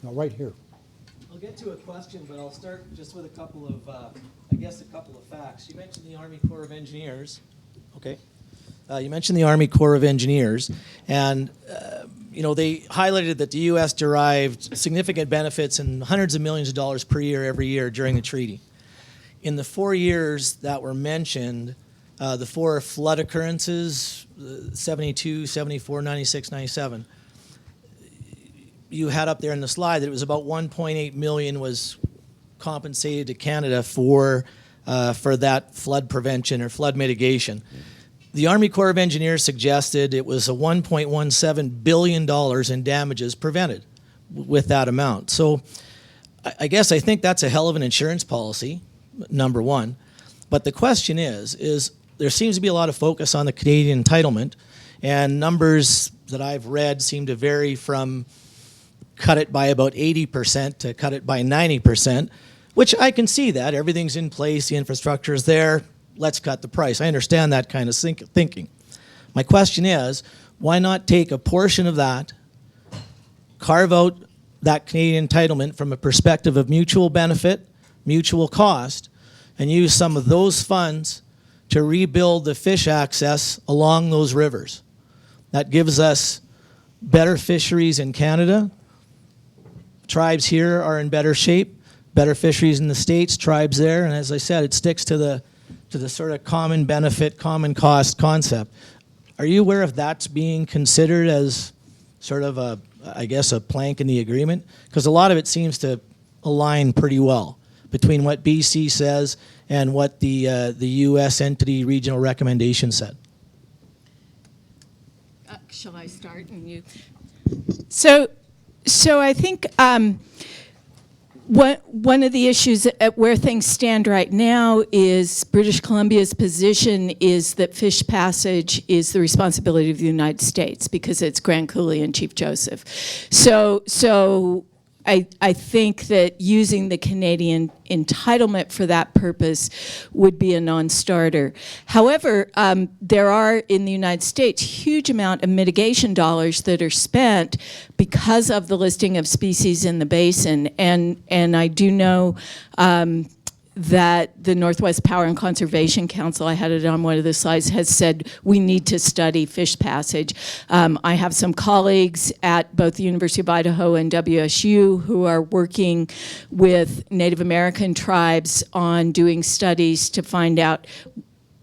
No, right here. I'll get to a question, but I'll start just with a couple of, I guess, a couple of facts. You mentioned the Army Corps of Engineers. Okay. You mentioned the Army Corps of Engineers, and they highlighted that the U.S. derived significant benefits and hundreds of millions of dollars per year every year during the treaty. In the 4 years that were mentioned, the 4 flood occurrences, 72, 74, 96, 97, you had up there in the slide that it was about 1.8 million was compensated to Canada for that flood prevention or flood mitigation. The Army Corps of Engineers suggested it was a $1.17 billion in damages prevented with that amount. So I guess I think that's a hell of an insurance policy, number one. But the question is there seems to be a lot of focus on the Canadian entitlement, and numbers that I've read seem to vary from cut it by about 80% to cut it by 90%, which I can see that. Everything's in place, the infrastructure is there, let's cut the price. I understand that kind of thinking. My question is, why not take a portion of that, carve out that Canadian entitlement from a perspective of mutual benefit, mutual cost, and use some of those funds to rebuild the fish access along those rivers? That gives us better fisheries in Canada. Tribes here are in better shape, better fisheries in the States, tribes there, and as I said, it sticks to the sort of common benefit, common cost concept. Are you aware if that's being considered as sort of a plank in the agreement? Because a lot of it seems to align pretty well between what BC says and what the U.S. entity regional recommendation said. Shall I start and you? So I think one of the issues at where things stand right now is British Columbia's position is that fish passage is the responsibility of the United States because it's Grand Coulee and Chief Joseph. So I think that using the Canadian entitlement for that purpose would be a non-starter. However, there are in the United States huge amount of mitigation dollars that are spent because of the listing of species in the basin, and I do know that the Northwest Power and Conservation Council, I had it on one of the slides, has said we need to study fish passage. I have some colleagues at both the University of Idaho and WSU who are working with Native American tribes on doing studies to find out,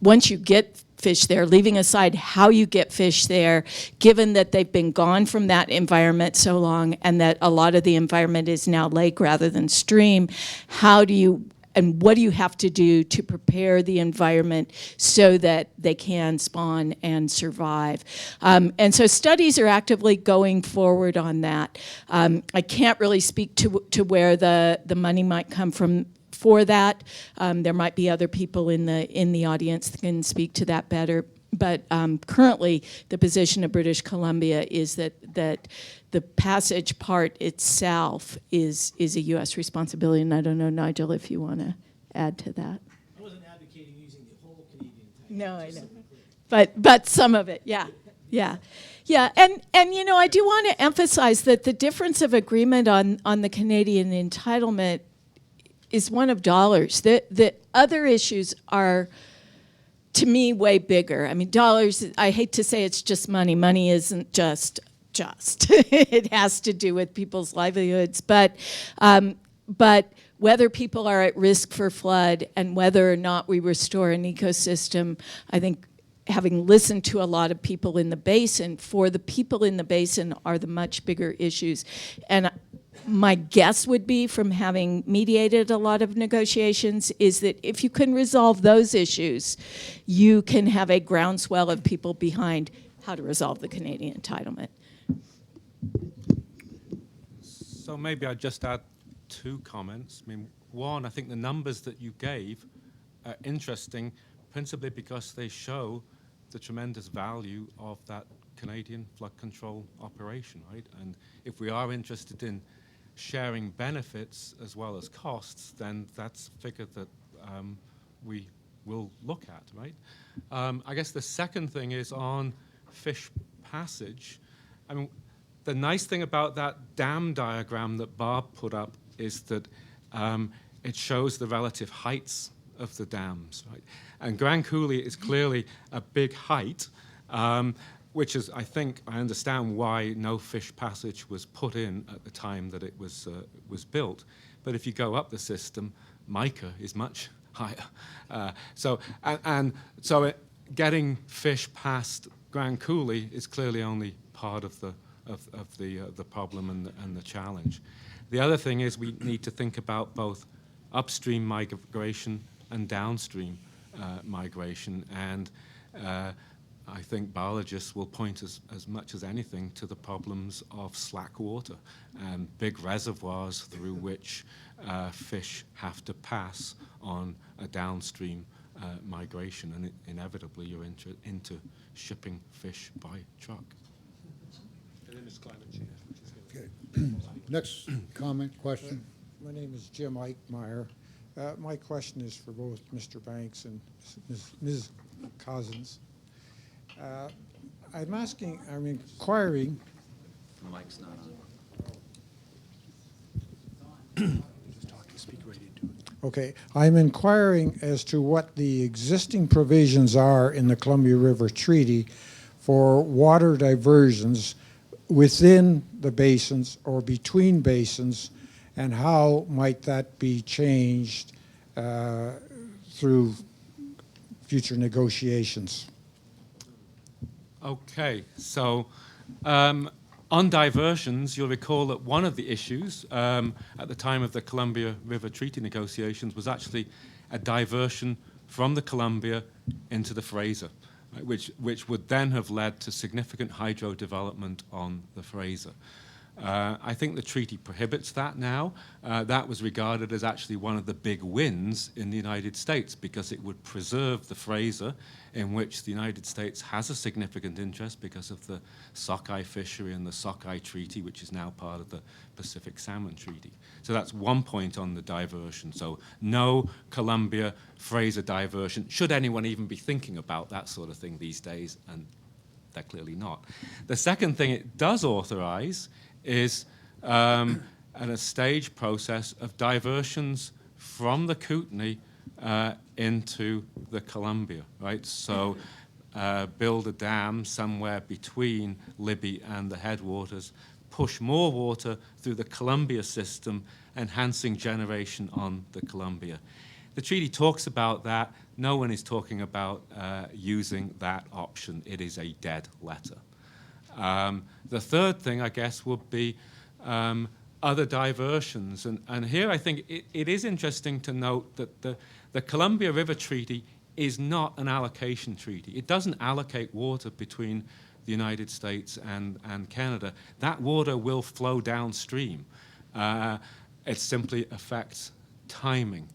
once you get fish there, leaving aside how you get fish there, given that they've been gone from that environment so long and that a lot of the environment is now lake rather than stream, how do you and what do you have to do to prepare the environment so that they can spawn and survive? And so studies are actively going forward on that. I can't really speak to where the money might come from for that. There might be other people in the audience that can speak to that better. But currently, the position of British Columbia is that the passage part itself is a U.S. responsibility, and I don't know, Nigel, if you want to add to that. I wasn't advocating using the whole Canadian tank. No, I know. But some of it, yeah. And I do want to emphasize that the difference of agreement on the Canadian entitlement is one of dollars. The other issues are, to me, way bigger. I mean, dollars, I hate to say it's just money. Money isn't just. It has to do with people's livelihoods. But whether people are at risk for flood and whether or not we restore an ecosystem, I think having listened to a lot of people in the basin, for the people in the basin are the much bigger issues. And my guess would be, from having mediated a lot of negotiations, is that if you can resolve those issues, you can have a groundswell of people behind how to resolve the Canadian entitlement. So maybe I'd just add 2 comments. I mean, one, I think the numbers that you gave are interesting, principally because they show the tremendous value of that Canadian flood control operation, right? And if we are interested in sharing benefits as well as costs, then that's a figure that we will look at, right? I guess the second thing is on fish passage. I mean, the nice thing about that dam diagram that Barb put up is that it shows the relative heights of the dams, right? And Grand Coulee is clearly a big height, which is, I understand why no fish passage was put in at the time that it was built. But if you go up the system, Mica is much higher. So getting fish past Grand Coulee is clearly only part of the problem and the challenge. The other thing is we need to think about both upstream migration and downstream migration, and I think biologists will point as much as anything to the problems of slack water and big reservoirs through which fish have to pass on a downstream migration, and inevitably you're into shipping fish by truck. And then it's climate change, which is Okay. Next comment, question? My name is Jim Eichmeyer. My question is for both Mr. Banks and Ms. Cosens. I'm inquiring. The mic's not on. just talking, speak right into it. Okay, I'm inquiring as to what the existing provisions are in the Columbia River Treaty for water diversions within the basins or between basins, and how might that be changed through future negotiations? Okay, so on diversions, you'll recall that one of the issues at the time of the Columbia River Treaty negotiations was actually a diversion from the Columbia into the Fraser, right, which would then have led to significant hydro development on the Fraser. I think the treaty prohibits that now. That was regarded as actually one of the big wins in the United States because it would preserve the Fraser, in which the United States has a significant interest because of the sockeye fishery and the sockeye treaty, which is now part of the Pacific Salmon Treaty. So that's one point on the diversion. So no Columbia Fraser diversion. Should anyone even be thinking about that sort of thing these days? And they're clearly not. The second thing it does authorize is a staged process of diversions from the Kootenai into the Columbia, right? So build a dam somewhere between Libby and the headwaters, push more water through the Columbia system, enhancing generation on the Columbia. The treaty talks about that. No one is talking about using that option. It is a dead letter. The third thing, I guess, would be other diversions. And here I think it is interesting to note that the Columbia River Treaty is not an allocation treaty. It doesn't allocate water between the United States and Canada. That water will flow downstream. It simply affects timing.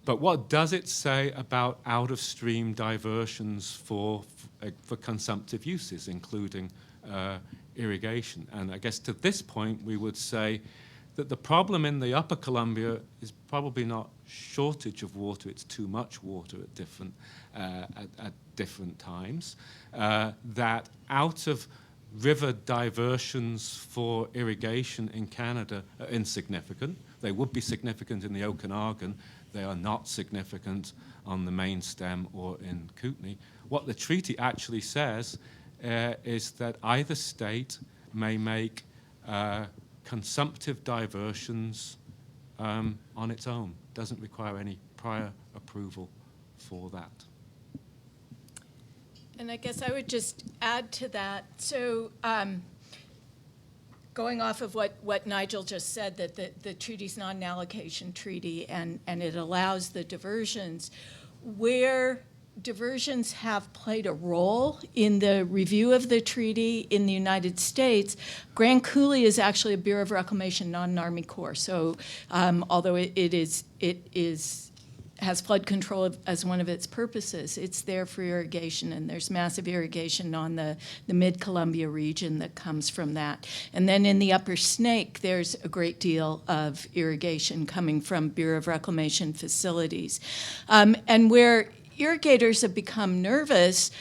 But what does it say about out-of-stream diversions for consumptive uses, including irrigation? And I guess to this point, we would say that the problem in the upper Columbia is probably not shortage of water, it's too much water at different times. That out of river diversions for irrigation in Canada are insignificant. They would be significant in the Okanagan. They are not significant on the main stem or in Kootenai. What the treaty actually says is that either state may make consumptive diversions on its own. Doesn't require any prior approval for that. And I guess I would just add to that. So going off of what Nigel just said, that the treaty's not an allocation treaty and it allows the diversions, where diversions have played a role in the review of the treaty in the United States, Grand Coulee is actually a Bureau of Reclamation, not an Army Corps. So although it has flood control as one of its purposes, it's there for irrigation, and there's massive irrigation on the mid-Columbia region that comes from that. And then in the upper Snake, there's a great deal of irrigation coming from Bureau of Reclamation facilities. And where irrigators have become nervous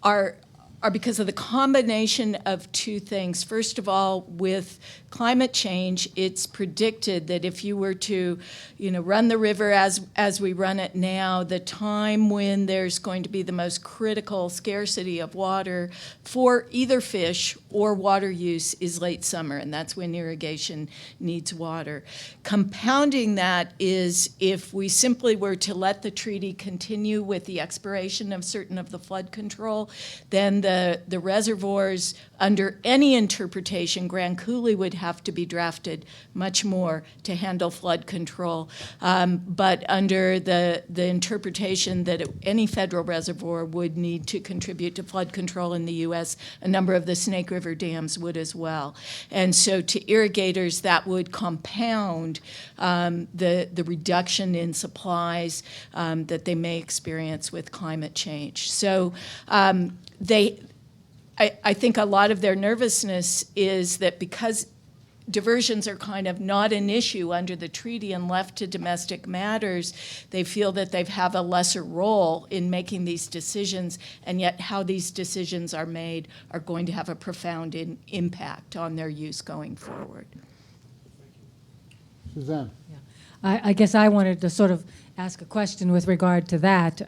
are are because of the combination of two things. First of all, with climate change, it's predicted that if you were to, run the river as we run it now, the time when there's going to be the most critical scarcity of water for either fish or water use is late summer, and that's when irrigation needs water. Compounding that is if we simply were to let the treaty continue with the expiration of certain of the flood control, then the reservoirs, under any interpretation, Grand Coulee would have to be drafted much more to handle flood control. But under the interpretation that any federal reservoir would need to contribute to flood control in the U.S., a number of the Snake River dams would as well. And so to irrigators, that would compound the reduction in supplies that they may experience with climate change. So I think a lot of their nervousness is that because diversions are kind of not an issue under the treaty and left to domestic matters, they feel that they have a lesser role in making these decisions, and yet how these decisions are made are going to have a profound impact on their use going forward. Suzanne? I guess I wanted to sort of ask a question with regard to that.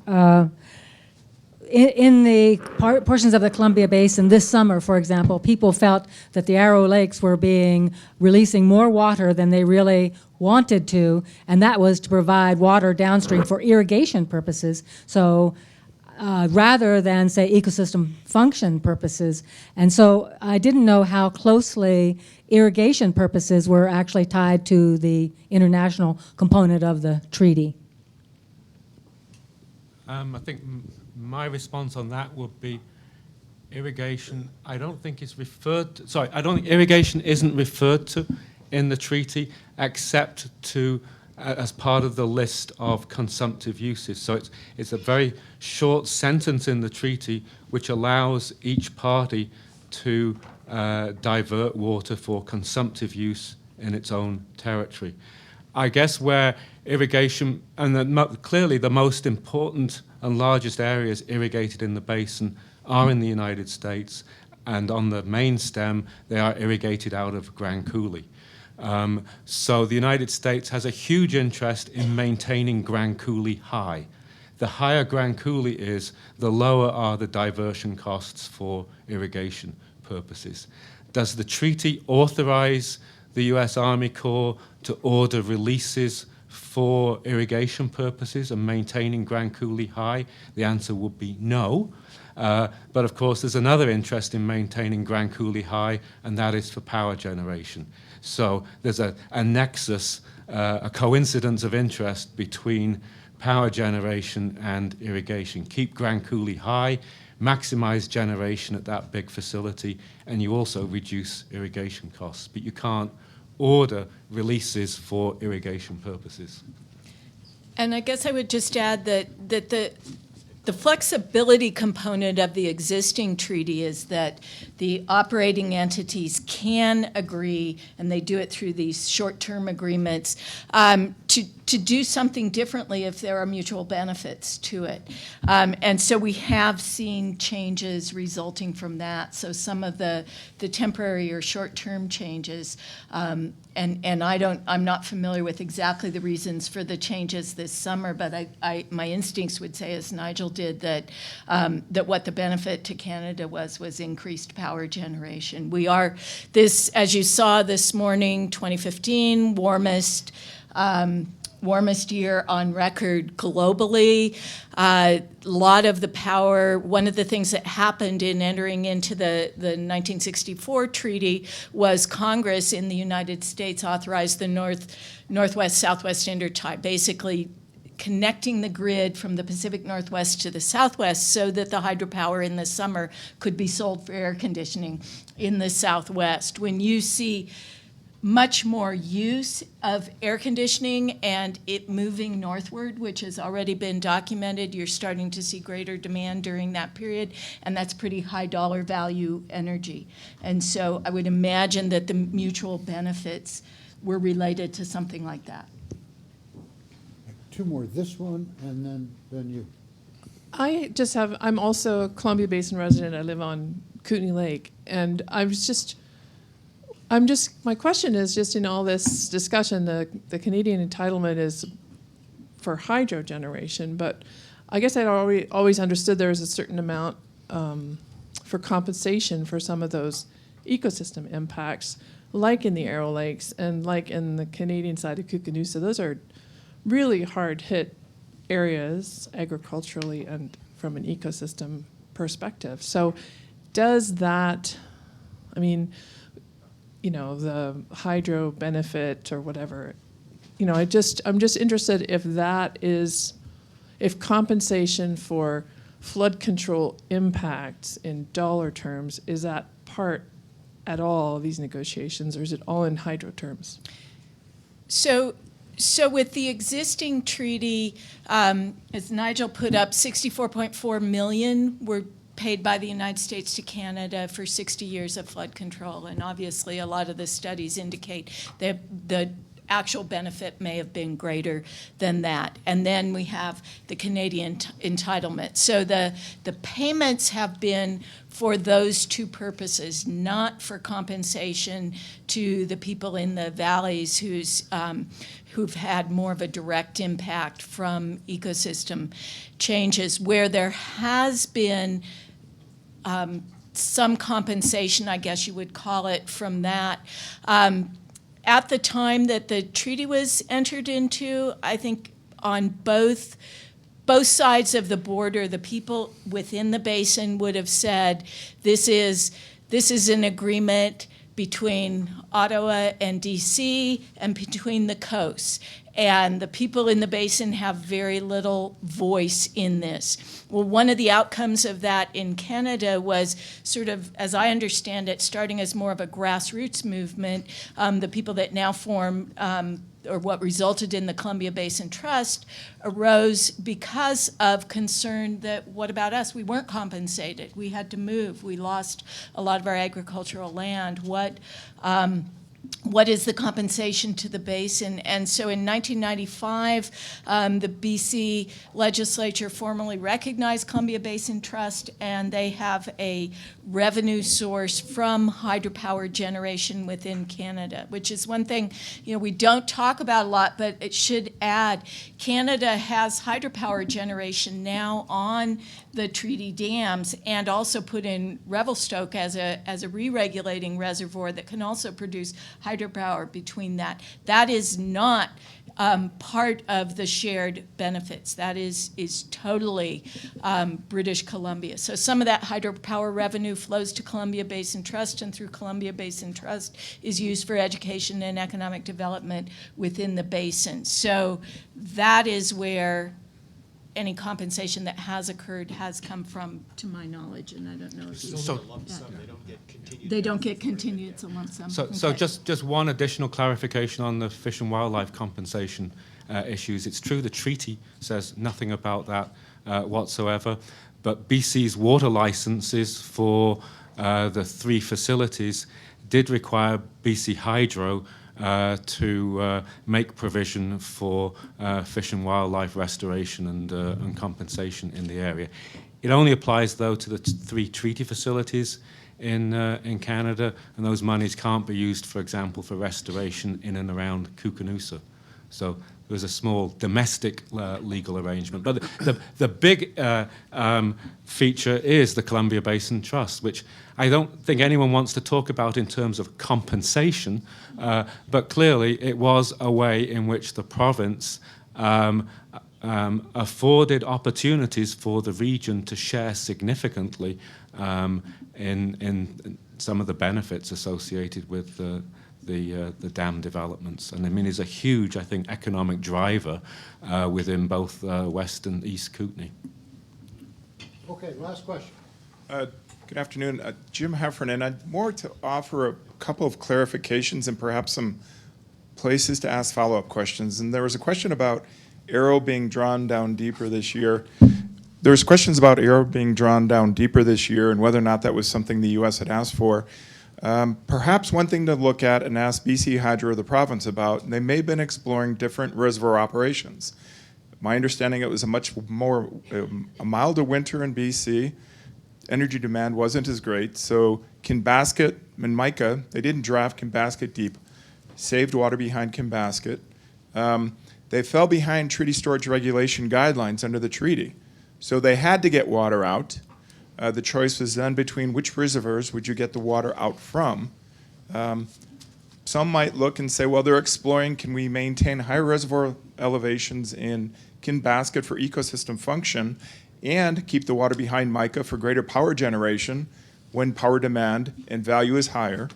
In the portions of the Columbia Basin this summer, for example, people felt that the Arrow Lakes were releasing more water than they really wanted to, and that was to provide water downstream for irrigation purposes. So rather than, say, ecosystem function purposes. And so I didn't know how closely irrigation purposes were actually tied to the international component of the treaty. I think my response on that would be irrigation. I don't think it's referred to, sorry, I don't think irrigation isn't referred to in the treaty except to as part of the list of consumptive uses. So it's a very short sentence in the treaty which allows each party to divert water for consumptive use in its own territory. I guess where irrigation, and clearly the most important and largest areas irrigated in the basin are in the United States, and on the main stem they are irrigated out of Grand Coulee. So the United States has a huge interest in maintaining Grand Coulee high. The higher Grand Coulee is, the lower are the diversion costs for irrigation purposes. Does the treaty authorize the U.S. Army Corps to order releases for irrigation purposes and maintaining Grand Coulee high? The answer would be no. But of course, there's another interest in maintaining Grand Coulee high, and that is for power generation. So there's a nexus, a coincidence of interest between power generation and irrigation. Keep Grand Coulee high, maximize generation at that big facility, and you also reduce irrigation costs. But you can't order releases for irrigation purposes. And I guess I would just add that the flexibility component of the existing treaty is that the operating entities can agree, and they do it through these short-term agreements, to do something differently if there are mutual benefits to it. And so we have seen changes resulting from that. So some of the temporary or short-term changes, and I'm not familiar with exactly the reasons for the changes this summer, but my instincts would say, as Nigel did, that what the benefit to Canada was increased power generation. We are this, as you saw this morning, 2015, warmest year on record globally. A lot of the power, one of the things that happened in entering into the 1964 treaty was Congress in the United States authorized the Northwest-Southwest intertie, basically connecting the grid from the Pacific Northwest to the Southwest so that the hydropower in the summer could be sold for air conditioning in the Southwest. When you see much more use of air conditioning and it moving northward, which has already been documented, you're starting to see greater demand during that period, and that's pretty high dollar value energy. And so I would imagine that the mutual benefits were related to something like that. Two more, this one and then you. I'm also a Columbia Basin resident. I live on Kootenai Lake. And my question is just in all this discussion, the Canadian entitlement is for hydro generation, but I guess I'd always understood there was a certain amount for compensation for some of those ecosystem impacts, like in the Arrow Lakes and like in the Canadian side of Kootenai. Those are really hard hit areas agriculturally and from an ecosystem perspective. So does that, I mean, you know, the hydro benefit or whatever, you know, I'm just interested if compensation for flood control impacts in dollar terms, is that part at all of these negotiations, or is it all in hydro terms? So with the existing treaty, as Nigel put up, $64.4 million were paid by the United States to Canada for 60 years of flood control. And obviously a lot of the studies indicate that the actual benefit may have been greater than that. And then we have the Canadian entitlement. So the payments have been for those two purposes, not for compensation to the people in the valleys who've had more of a direct impact from ecosystem changes. Where there has been some compensation, I guess you would call it, from that. At the time that the treaty was entered into, I think on both sides of the border, the people within the basin would have said, this is an agreement between Ottawa and DC and between the coasts. And the people in the basin have very little voice in this. Well, one of the outcomes of that in Canada was sort of, as I understand it, starting as more of a grassroots movement. The people that now form, or what resulted in the Columbia Basin Trust, arose because of concern that, what about us? We weren't compensated. We had to move. We lost a lot of our agricultural land. What is the compensation to the basin? And so in 1995, the BC legislature formally recognized Columbia Basin Trust, and they have a revenue source from hydropower generation within Canada, which is one thing, you know, we don't talk about a lot, but it should add, Canada has hydropower generation now on the treaty dams, and also put in Revelstoke as a re-regulating reservoir that can also produce hydropower between that. That is not part of the shared benefits. That is totally British Columbia. So some of that hydropower revenue flows to Columbia Basin Trust, and through Columbia Basin Trust is used for education and economic development within the basin. So that is where any compensation that has occurred has come from, to my knowledge, and I don't know if you... So- Lump sum, they don't get continued. They don't get continued, it's a lump sum. So Okay. just one additional clarification on the fish and wildlife compensation issues. It's true the treaty says nothing about that whatsoever, but BC's water licenses for the 3 facilities did require BC Hydro to make provision for fish and wildlife restoration and compensation in the area. It only applies, though, to the 3 treaty facilities in Canada, and those monies can't be used, for example, for restoration in and around Kootenai. So there's a small domestic legal arrangement. But the big feature is the Columbia Basin Trust, which I don't think anyone wants to talk about in terms of compensation, but clearly it was a way in which the province afforded opportunities for the region to share significantly in some of the benefits associated with the dam developments. And I mean, it's a huge, I think, economic driver within both West and East Kootenai. Okay, last question. Good afternoon. Jim Heffernan. I'd more to offer a couple of clarifications and perhaps some places to ask follow-up questions. And there was a question about Arrow being drawn down deeper this year. There's questions about Arrow being drawn down deeper this year and whether or not that was something the U.S. had asked for. Perhaps one thing to look at and ask BC Hydro or the province about, they may have been exploring different reservoir operations. My understanding, it was a much more, a milder winter in BC. Energy demand wasn't as great, so Kinbasket and Mica, they didn't draft Kinbasket deep, saved water behind Kinbasket. They fell behind treaty storage regulation guidelines under the treaty, so they had to get water out. The choice was then between which reservoirs would you get the water out from. Some might look and say, well, they're exploring, can we maintain higher reservoir elevations in Kinbasket for ecosystem function and keep the water behind Mica for greater power generation when power demand and value is higher,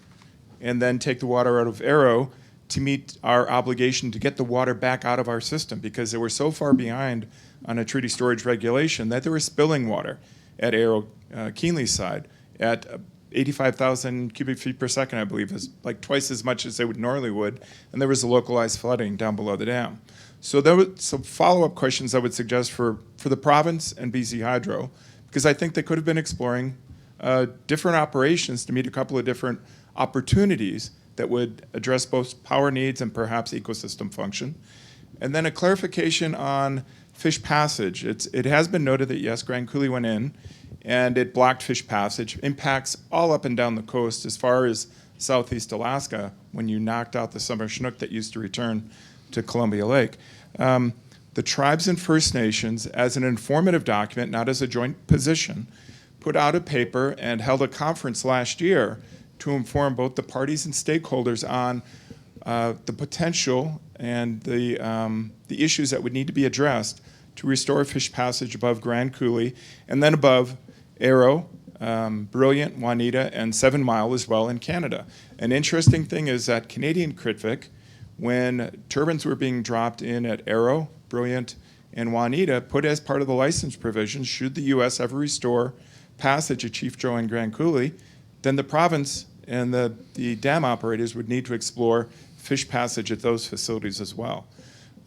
and then take the water out of Arrow to meet our obligation to get the water back out of our system, because they were so far behind on a treaty storage regulation that they were spilling water at Arrow Keenley's side at 85,000 cubic feet per second, I believe, is like twice as much as they normally would, and there was a localized flooding down below the dam. So there were some follow-up questions I would suggest for the province and BC Hydro, because I think they could have been exploring different operations to meet a couple of different opportunities that would address both power needs and perhaps ecosystem function. And then a clarification on fish passage. It has been noted that, yes, Grand Coulee went in, and it blocked fish passage, impacts all up and down the coast as far as southeast Alaska when you knocked out the summer Chinook that used to return to Columbia Lake. The tribes and First Nations, as an informative document, not as a joint position, put out a paper and held a conference last year to inform both the parties and stakeholders on the potential and the issues that would need to be addressed to restore fish passage above Grand Coulee and then above Arrow, Brilliant, Juanita, and 7 Mile as well in Canada. An interesting thing is that Canadian Critvik, when turbines were being dropped in at Arrow, Brilliant, and Juanita, put as part of the license provisions, should the U.S. ever restore passage at Chief Joe and Grand Coulee, then the province and the dam operators would need to explore fish passage at those facilities as well.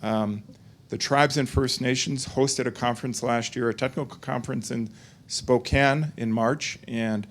The tribes and First Nations hosted a conference last year, a technical conference in Spokane in March, and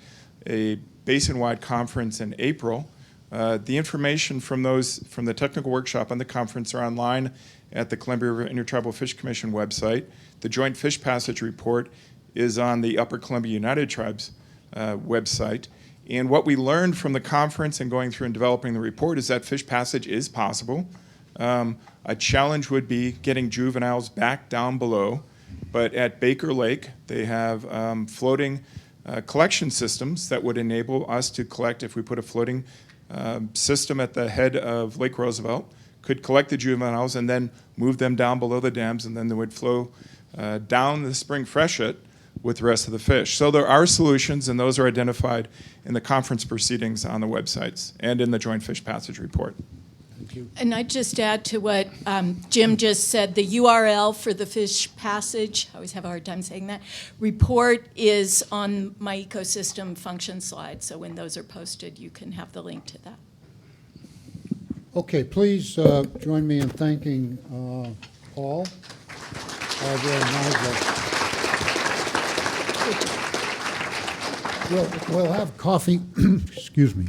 a basin-wide conference in April. The information from the technical workshop and the conference are online at the Columbia River Intertribal Fish Commission website. The Joint Fish Passage Report is on the Upper Columbia United Tribes website. And what we learned from the conference and going through and developing the report is that fish passage is possible. A challenge would be getting juveniles back down below. But at Baker Lake, they have floating collection systems that would enable us to collect, if we put a floating system at the head of Lake Roosevelt, could collect the juveniles and then move them down below the dams, and then they would flow down the spring freshet with the rest of the fish. So there are solutions, and those are identified in the conference proceedings on the websites and in the Joint Fish Passage Report. Thank you. And I'd just add to what Jim just said, the URL for the fish passage, I always have a hard time saying that, report is on my ecosystem function slide. So when those are posted, you can have the link to that. Okay, please join me in thanking Paul. Very nice. We'll have coffee, excuse me,